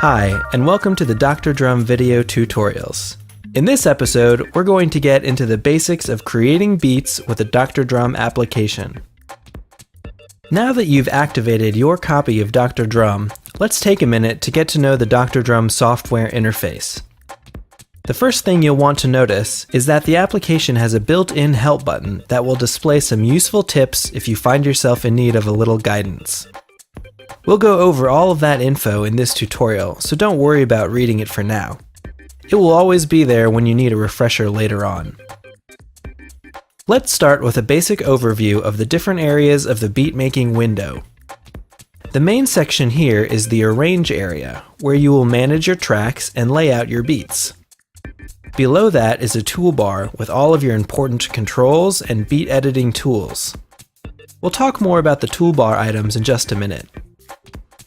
Hi, and welcome to the Dr. Drum video tutorials. In this episode, we're going to get into the basics of creating beats with a Dr. Drum application. Now that you've activated your copy of Dr. Drum, let's take a minute to get to know the Dr. Drum software interface. The first thing you'll want to notice is that the application has a built-in help button that will display some useful tips if you find yourself in need of a little guidance. We'll go over all of that info in this tutorial, so don't worry about reading it for now. It will always be there when you need a refresher later on. Let's start with a basic overview of the different areas of the beat-making window. The main section here is the Arrange area, where you will manage your tracks and lay out your beats. Below that is a toolbar with all of your important controls and beat editing tools. We'll talk more about the toolbar items in just a minute.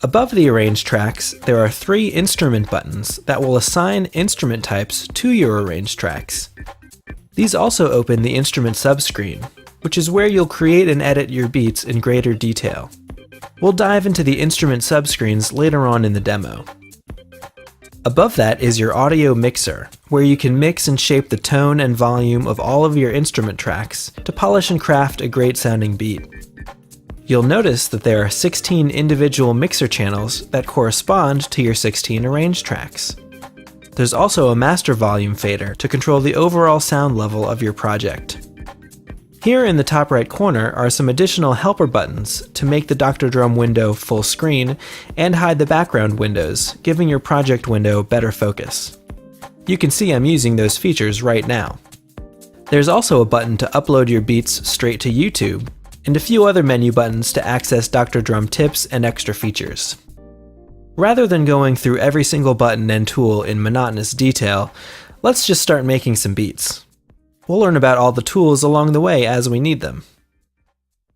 Above the Arrange tracks, there are 3 instrument buttons that will assign instrument types to your Arrange tracks. These also open the instrument subscreen, which is where you'll create and edit your beats in greater detail. We'll dive into the instrument subscreens later on in the demo. Above that is your audio mixer, where you can mix and shape the tone and volume of all of your instrument tracks to polish and craft a great sounding beat. You'll notice that there are 16 individual mixer channels that correspond to your 16 Arrange tracks. There's also a master volume fader to control the overall sound level of your project. Here in the top right corner are some additional helper buttons to make the Dr. Drum window full screen and hide the background windows, giving your project window better focus. You can see I'm using those features right now. There's also a button to upload your beats straight to YouTube, and a few other menu buttons to access Dr. Drum tips and extra features. Rather than going through every single button and tool in monotonous detail, let's just start making some beats. We'll learn about all the tools along the way as we need them.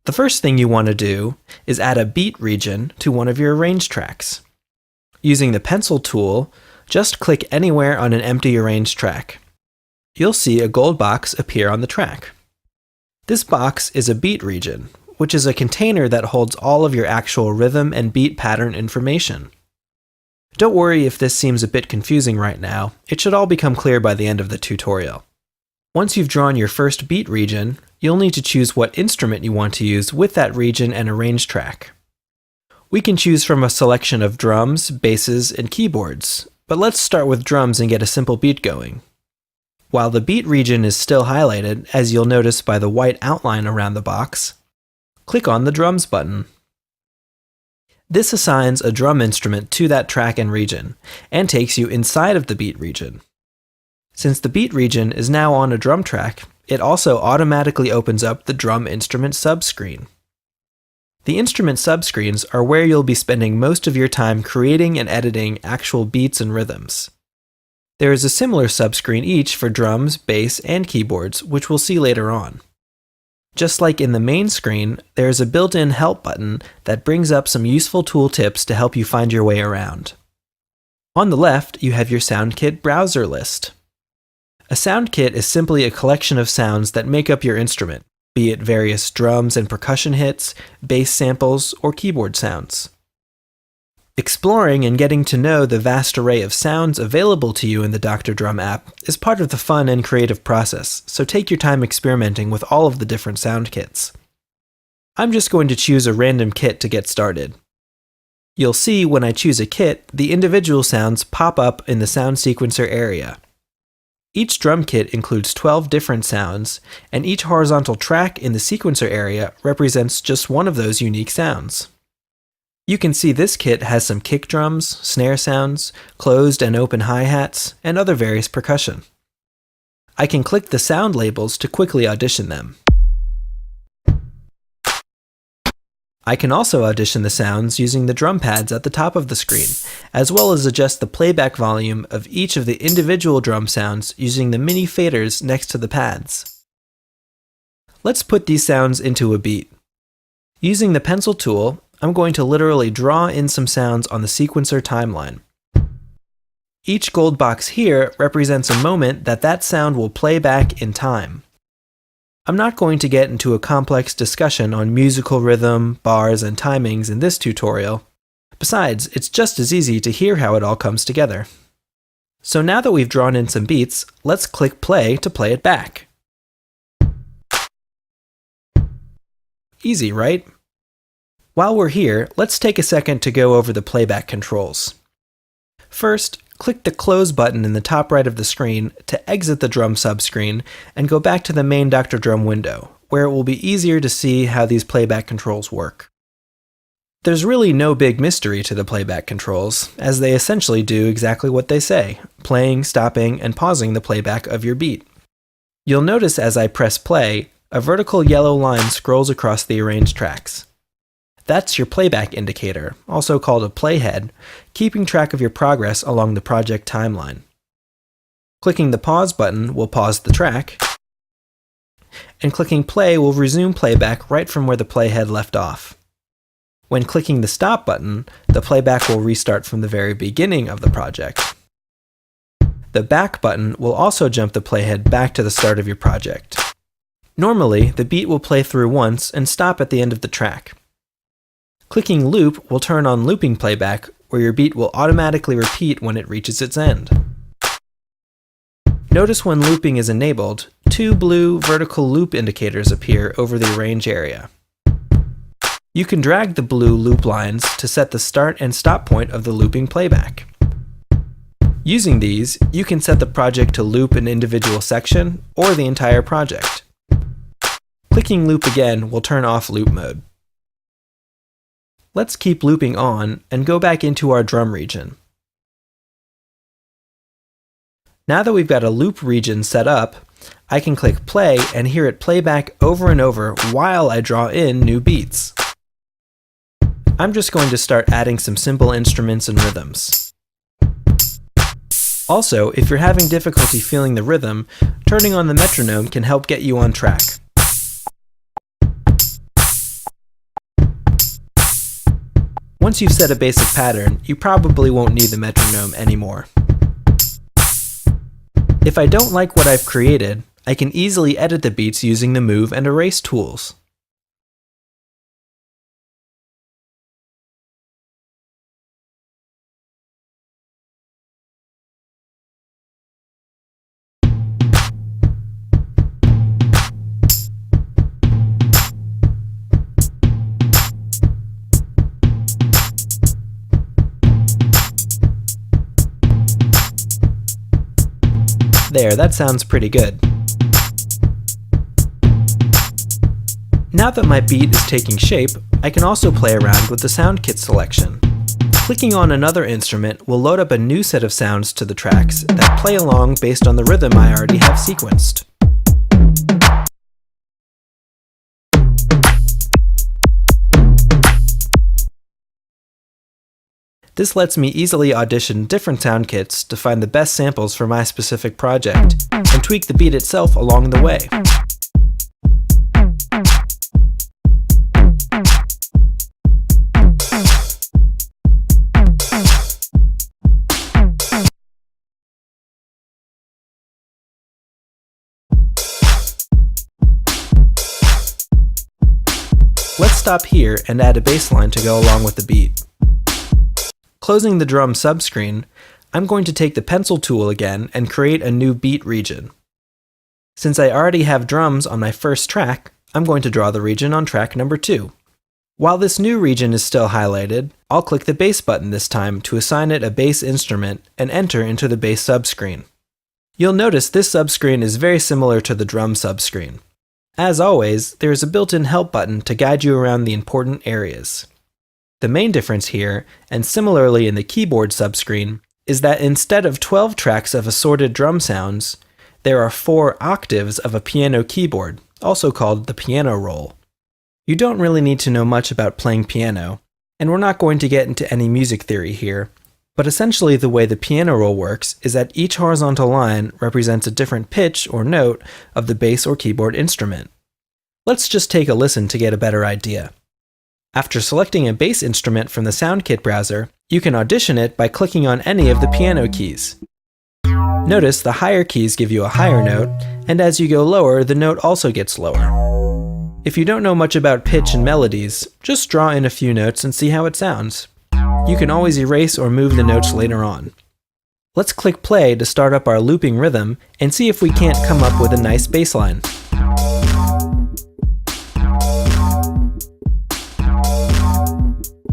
The first thing you want to do is add a beat region to one of your Arrange tracks. Using the pencil tool, just click anywhere on an empty Arrange track. You'll see a gold box appear on the track. This box is a beat region, which is a container that holds all of your actual rhythm and beat pattern information. Don't worry if this seems a bit confusing right now, it should all become clear by the end of the tutorial. Once you've drawn your first beat region, you'll need to choose what instrument you want to use with that region and Arrange track. We can choose from a selection of drums, basses, and keyboards, but let's start with drums and get a simple beat going. While the beat region is still highlighted, as you'll notice by the white outline around the box, click on the Drums button. This assigns a drum instrument to that track and region, and takes you inside of the beat region. Since the beat region is now on a drum track, it also automatically opens up the drum instrument subscreen. The instrument subscreens are where you'll be spending most of your time creating and editing actual beats and rhythms. There is a similar subscreen each for drums, bass, and keyboards, which we'll see later on. Just like in the main screen, there is a built-in help button that brings up some useful tool tips to help you find your way around. On the left, you have your SoundKit browser list. A sound kit is simply a collection of sounds that make up your instrument, be it various drums and percussion hits, bass samples, or keyboard sounds. Exploring and getting to know the vast array of sounds available to you in the Dr. Drum app is part of the fun and creative process, so take your time experimenting with all of the different sound kits. I'm just going to choose a random kit to get started. You'll see when I choose a kit, the individual sounds pop up in the sound sequencer area. Each drum kit includes 12 different sounds, and each horizontal track in the sequencer area represents just one of those unique sounds. You can see this kit has some kick drums, snare sounds, closed and open hi-hats, and other various percussion. I can click the sound labels to quickly audition them. I can also audition the sounds using the drum pads at the top of the screen, as well as adjust the playback volume of each of the individual drum sounds using the mini faders next to the pads. Let's put these sounds into a beat. Using the pencil tool, I'm going to literally draw in some sounds on the sequencer timeline. Each gold box here represents a moment that sound will play back in time. I'm not going to get into a complex discussion on musical rhythm, bars, and timings in this tutorial, Besides, it's just as easy to hear how it all comes together. So now that we've drawn in some beats, let's click play to play it back. Easy, right? While we're here, let's take a second to go over the playback controls. First, click the close button in the top right of the screen to exit the drum subscreen and go back to the main Dr. Drum window, where it will be easier to see how these playback controls work. There's really no big mystery to the playback controls, as they essentially do exactly what they say, playing, stopping, and pausing the playback of your beat. You'll notice as I press play, a vertical yellow line scrolls across the arranged tracks. That's your playback indicator, also called a playhead, keeping track of your progress along the project timeline. Clicking the pause button will pause the track, and clicking play will resume playback right from where the playhead left off. When clicking the stop button, the playback will restart from the very beginning of the project. The back button will also jump the playhead back to the start of your project. Normally, the beat will play through once and stop at the end of the track. Clicking loop will turn on looping playback, where your beat will automatically repeat when it reaches its end. Notice when looping is enabled, two blue vertical loop indicators appear over the arrange area. You can drag the blue loop lines to set the start and stop point of the looping playback. Using these, you can set the project to loop an individual section or the entire project. Clicking loop again will turn off loop mode. Let's keep looping on and go back into our drum region. Now that we've got a loop region set up, I can click play and hear it play back over and over while I draw in new beats. I'm just going to start adding some simple instruments and rhythms. Also, if you're having difficulty feeling the rhythm, turning on the metronome can help get you on track. Once you've set a basic pattern, you probably won't need the metronome anymore. If I don't like what I've created, I can easily edit the beats using the Move and Erase tools. There, that sounds pretty good. Now that my beat is taking shape, I can also play around with the sound kit selection. Clicking on another instrument will load up a new set of sounds to the tracks that play along based on the rhythm I already have sequenced. This lets me easily audition different sound kits to find the best samples for my specific project, and tweak the beat itself along the way. Let's stop here and add a bass line to go along with the beat. Closing the drum subscreen, I'm going to take the pencil tool again and create a new beat region. Since I already have drums on my first track, I'm going to draw the region on track number 2. While this new region is still highlighted, I'll click the bass button this time to assign it a bass instrument and enter into the bass subscreen. You'll notice this subscreen is very similar to the drum subscreen. As always, there is a built-in help button to guide you around the important areas. The main difference here, and similarly in the keyboard subscreen, is that instead of 12 tracks of assorted drum sounds, there are 4 octaves of a piano keyboard, also called the piano roll. You don't really need to know much about playing piano, and we're not going to get into any music theory here, but essentially the way the piano roll works is that each horizontal line represents a different pitch or note of the bass or keyboard instrument. Let's just take a listen to get a better idea. After selecting a bass instrument from the SoundKit browser, you can audition it by clicking on any of the piano keys. Notice the higher keys give you a higher note, and as you go lower, the note also gets lower. If you don't know much about pitch and melodies, just draw in a few notes and see how it sounds. You can always erase or move the notes later on. Let's click play to start up our looping rhythm and see if we can't come up with a nice bass line.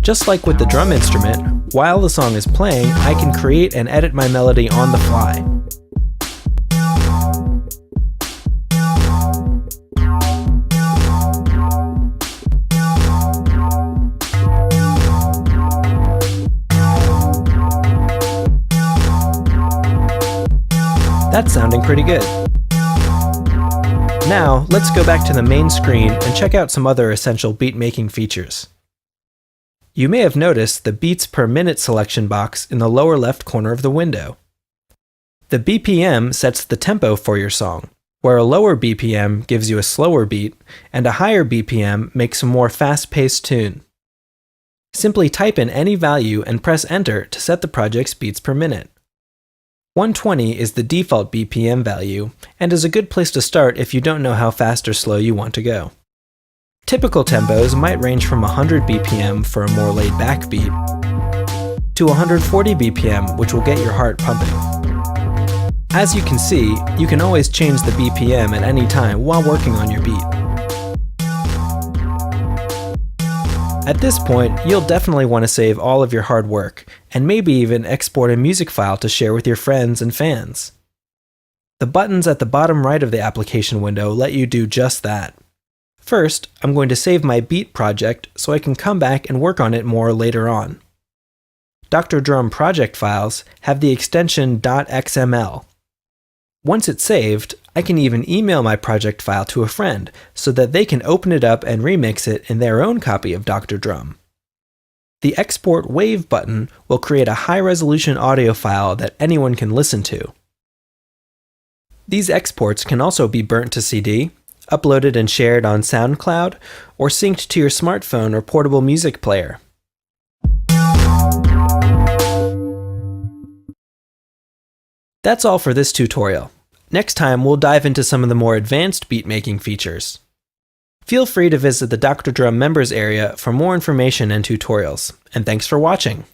Just like with the drum instrument, while the song is playing, I can create and edit my melody on the fly. That's sounding pretty good. Now, let's go back to the main screen and check out some other essential beat-making features. You may have noticed the beats per minute selection box in the lower left corner of the window. The BPM sets the tempo for your song, where a lower BPM gives you a slower beat, and a higher BPM makes a more fast-paced tune. Simply type in any value and press enter to set the project's beats per minute. 120 is the default BPM value, and is a good place to start if you don't know how fast or slow you want to go. Typical tempos might range from 100 BPM for a more laid-back beat, to 140 BPM, which will get your heart pumping. As you can see, you can always change the BPM at any time while working on your beat. At this point, you'll definitely want to save all of your hard work, and maybe even export a music file to share with your friends and fans. The buttons at the bottom right of the application window let you do just that. First, I'm going to save my beat project so I can come back and work on it more later on. Dr. Drum project files have the extension .xml. Once it's saved, I can even email my project file to a friend so that they can open it up and remix it in their own copy of Dr. Drum. The Export Wave button will create a high-resolution audio file that anyone can listen to. These exports can also be burnt to CD, uploaded and shared on SoundCloud, or synced to your smartphone or portable music player. That's all for this tutorial. Next time, we'll dive into some of the more advanced beat-making features. Feel free to visit the Dr. Drum members area for more information and tutorials, and thanks for watching!